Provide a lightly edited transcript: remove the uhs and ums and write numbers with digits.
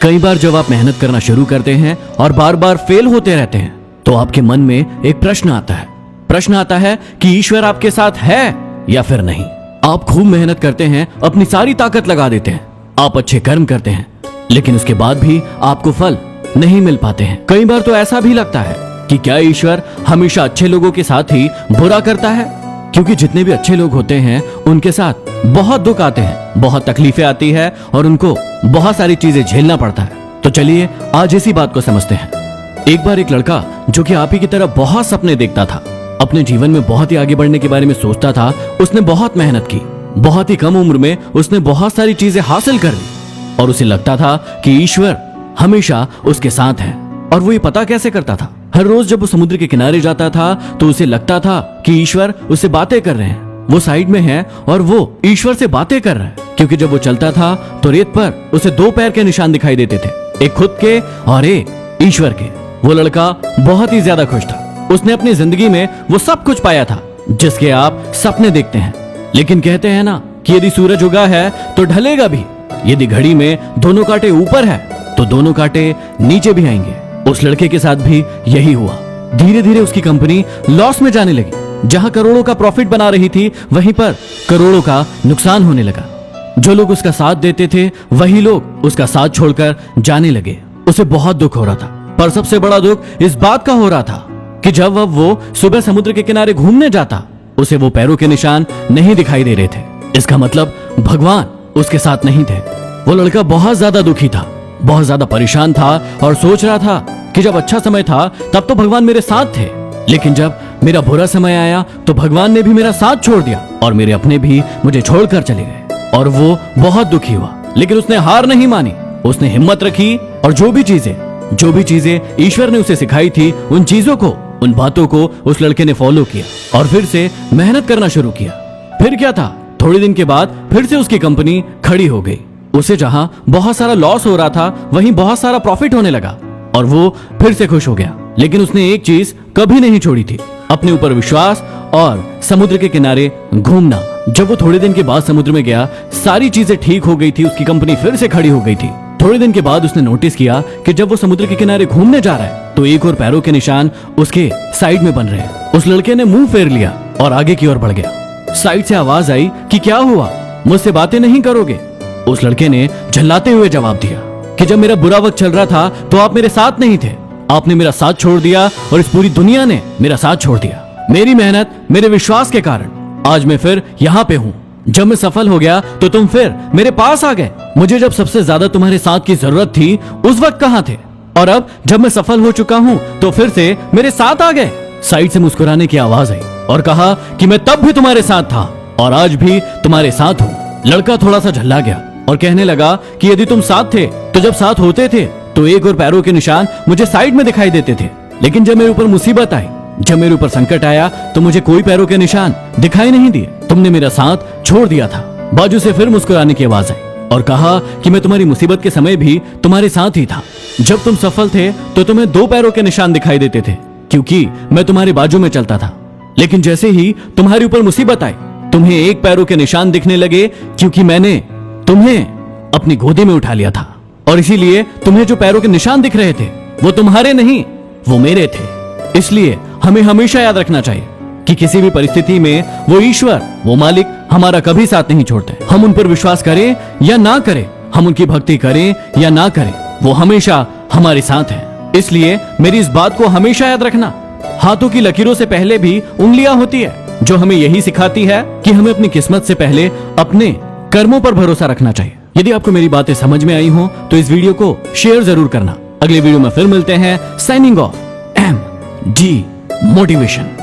कई बार जब आप मेहनत करना शुरू करते हैं और बार बार फेल होते रहते हैं तो आपके मन में एक प्रश्न आता है कि ईश्वर आपके साथ है या फिर नहीं। आप खूब मेहनत करते हैं, अपनी सारी ताकत लगा देते हैं, आप अच्छे कर्म करते हैं, लेकिन उसके बाद भी आपको फल नहीं मिल पाते हैं। कई बार तो ऐसा भी लगता है कि क्या ईश्वर हमेशा अच्छे लोगों के साथ ही बुरा करता है, क्योंकि जितने भी अच्छे लोग होते हैं उनके साथ बहुत दुख आते हैं, बहुत तकलीफें आती है और उनको बहुत सारी चीजें झेलना पड़ता है। तो चलिए आज इसी बात को समझते हैं। एक बार एक लड़का जो कि आप ही की तरह बहुत सपने देखता था, अपने जीवन में बहुत ही आगे बढ़ने के बारे में सोचता था, उसने बहुत मेहनत की, बहुत ही कम उम्र में उसने बहुत सारी चीजें हासिल कर ली और उसे लगता था कि ईश्वर हमेशा उसके साथ है। और वो ये पता कैसे करता था? हर रोज जब वो समुद्र के किनारे जाता था तो उसे लगता था कि ईश्वर उससे बातें कर रहे हैं, वो साइड में है और वो ईश्वर से बातें कर रहा है। क्योंकि जब वो चलता था तो रेत पर उसे दो पैर के निशान दिखाई देते थे, एक खुद के और एक ईश्वर के। वो लड़का बहुत ही ज्यादा खुश था, उसने अपनी जिंदगी में वो सब कुछ पाया था जिसके आप सपने देखते हैं। लेकिन कहते हैं ना कि यदि सूरज उगा है तो ढलेगा भी, यदि घड़ी में दोनों कांटे ऊपर है तो दोनों कांटे नीचे भी आएंगे। उस लड़के के साथ भी यही हुआ। धीरे धीरे उसकी कंपनी लॉस में जाने लगी। जहां करोड़ों का प्रॉफिट बना रही थी वहीं पर करोड़ों का नुकसान होने लगा। जो लोग उसका साथ देते थे वही लोग उसका साथ छोड़कर जाने लगे। उसे बहुत दुख हो रहा था, पर सबसे बड़ा दुख इस बात का हो रहा था कि जब अब वो सुबह समुद्र के किनारे घूमने जाता उसे वो पैरों के निशान नहीं दिखाई दे रहे थे। इसका मतलब भगवान उसके साथ नहीं थे। वो लड़का बहुत ज्यादा दुखी था, बहुत ज्यादा परेशान था और सोच रहा था कि जब अच्छा समय था तब तो भगवान मेरे साथ थे, लेकिन जब मेरा बुरा समय आया तो भगवान ने भी मेरा साथ छोड़ दिया और मेरे अपने भी मुझे छोड़कर चले गए। और वो बहुत दुखी हुआ, लेकिन उसने हार नहीं मानी, उसने हिम्मत रखी और जो भी चीजें ईश्वर ने उसे सिखाई थी उन चीजों को, उन बातों को उस लड़के ने फॉलो किया और फिर से मेहनत करना शुरू किया। फिर क्या था, थोड़े दिन के बाद फिर से उसकी कंपनी खड़ी हो गई। उसे जहां बहुत सारा लॉस हो रहा था वहीं बहुत सारा प्रॉफिट होने लगा और वो फिर से खुश हो गया। लेकिन उसने एक चीज कभी नहीं छोड़ी थी, अपने ऊपर विश्वास और समुद्र के किनारे घूमना। जब वो थोड़े दिन के बाद समुद्र में गया, सारी चीजें ठीक हो गई थी, उसकी कंपनी फिर से खड़ी हो गई थी। थोड़े दिन के बाद उसने नोटिस किया कि जब वो समुद्र के किनारे घूमने जा रहा है तो एक और पैरों के निशान उसके साइड में बन रहे हैं। उस लड़के ने मुंह फेर लिया और आगे की ओर बढ़ गया। साइड से आवाज आई कि क्या हुआ, मुझसे बातें नहीं करोगे? उस लड़के ने झल्लाते हुए जवाब दिया कि जब मेरा बुरा वक्त चल रहा था तो आप मेरे साथ नहीं थे, आपने मेरा साथ छोड़ दिया और इस पूरी दुनिया ने मेरा साथ छोड़ दिया। मेरी मेहनत, मेरे विश्वास के कारण आज मैं फिर यहाँ पे हूँ। जब मैं सफल हो गया तो तुम फिर मेरे पास आ गए। मुझे जब सबसे ज्यादा तुम्हारे साथ की जरूरत थी उस वक्त कहाँ थे? और अब जब मैं सफल हो चुका हूँ तो फिर से मेरे साथ आ गए। साइड से मुस्कुराने की आवाज आई और कहा कि मैं तब भी तुम्हारे साथ था और आज भी तुम्हारे साथ हूँ। लड़का थोड़ा सा झल्ला गया और कहने लगा कि यदि तुम साथ थे तो जब साथ होते थे तो एक और पैरों के निशान मुझे साइड में दिखाई देते थे, लेकिन जब मेरे ऊपर मुसीबत आई, जब मेरे ऊपर संकट आया तो मुझे कोई पैरों के निशान दिखाई नहीं दिए, तुमने मेरा साथ छोड़ दिया था। बाजू से फिर मुस्कुराने की आवाज आई और कहा कि मैं तुम्हारी मुसीबत के समय भी तुम्हारे साथ ही था। जब तुम सफल थे तो तुम्हें दो पैरों के निशान दिखाई देते थे क्योंकि मैं तुम्हारे बाजू में चलता था, लेकिन जैसे ही तुम्हारे ऊपर मुसीबत आई तुम्हें एक पैरों के निशान दिखने लगे क्योंकि मैंने तुम्हें अपनी गोदी में उठा लिया था और इसीलिए तुम्हें जो पैरों के निशान दिख रहे थे वो तुम्हारे नहीं, वो मेरे थे। इसलिए हमें हमेशा याद रखना चाहिए कि किसी भी परिस्थिति में वो ईश्वर, वो मालिक हमारा कभी साथ नहीं छोड़ते। हम उन पर विश्वास करें या ना करें, हम उनकी भक्ति करें या ना करें, वो हमेशा हमारे साथ है। इसलिए मेरी इस बात को हमेशा याद रखना। हाथों की लकीरों से पहले भी उंगलियां होती है, जो हमें यही सिखाती है कि हमें अपनी किस्मत से पहले अपने कर्मों पर भरोसा रखना चाहिए। यदि आपको मेरी बातें समझ में आई हो तो इस वीडियो को शेयर जरूर करना। अगले वीडियो में फिर मिलते हैं। Signing off, MD motivation.